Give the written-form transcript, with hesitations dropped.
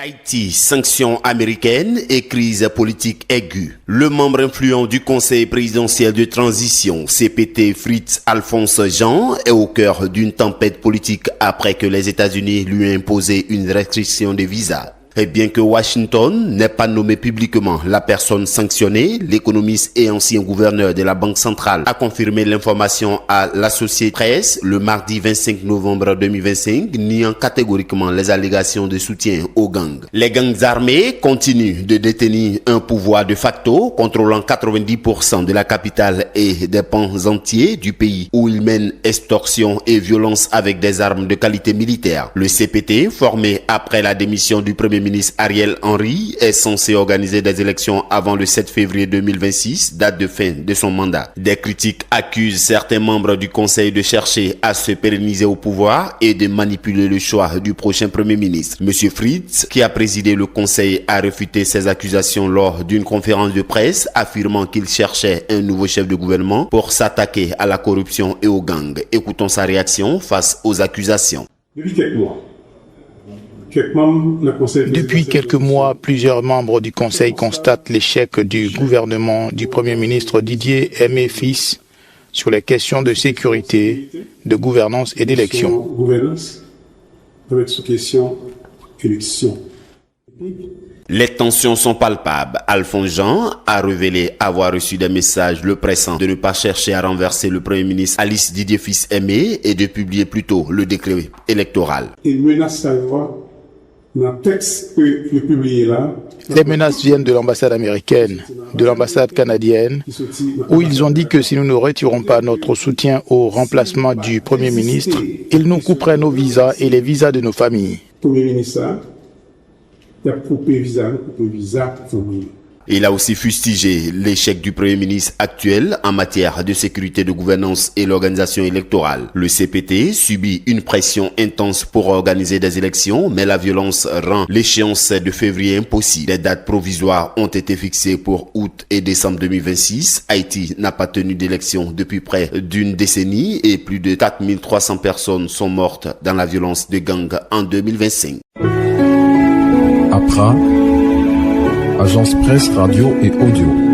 Haïti, sanctions américaines et crise politique aiguë. Le membre influent du Conseil présidentiel de transition, CPT Fritz Alphonse Jean, est au cœur d'une tempête politique après que les États-Unis lui ont imposé une restriction des visas. Et bien que Washington n'ait pas nommé publiquement la personne sanctionnée, l'économiste et ancien gouverneur de la Banque centrale a confirmé l'information à l'Associated Press le mardi 25 novembre 2025, niant catégoriquement les allégations de soutien aux gangs. Les gangs armés continuent de détenir un pouvoir de facto, contrôlant 90% de la capitale et des pans entiers du pays, où ils mènent extorsion et violence avec des armes de qualité militaire. Le CPT, formé après la démission du Premier ministre Ariel Henry, est censé organiser des élections avant le 7 février 2026, date de fin de son mandat. Des critiques accusent certains membres du Conseil de chercher à se pérenniser au pouvoir et de manipuler le choix du prochain Premier ministre. Monsieur Fritz, qui a présidé le Conseil, a réfuté ces accusations lors d'une conférence de presse, affirmant qu'il cherchait un nouveau chef de gouvernement pour s'attaquer à la corruption et aux gangs. Écoutons sa réaction face aux accusations. Depuis quelques mois, plusieurs membres du Conseil constatent l'échec du gouvernement du Premier ministre Didier Aimé Fils sur les questions de sécurité, de gouvernance et d'élection. Les tensions sont palpables. Alphonse Jean a révélé avoir reçu des messages le pressant de ne pas chercher à renverser le Premier ministre Alice Didier Fils Aimé et de publier plutôt le décret électoral. Les menaces viennent de l'ambassade américaine, de l'ambassade canadienne, où ils ont dit que si nous ne retirons pas notre soutien au remplacement du Premier ministre, ils nous couperaient nos visas et les visas de nos familles. Il a aussi fustigé l'échec du Premier ministre actuel en matière de sécurité de gouvernance et l'organisation électorale. Le CPT subit une pression intense pour organiser des élections, mais la violence rend l'échéance de février impossible. Des dates provisoires ont été fixées pour août et décembre 2026. Haïti n'a pas tenu d'élection depuis près d'une décennie et plus de 4300 personnes sont mortes dans la violence de gangs en 2025. Accra, Agence Presse Radio et Audio.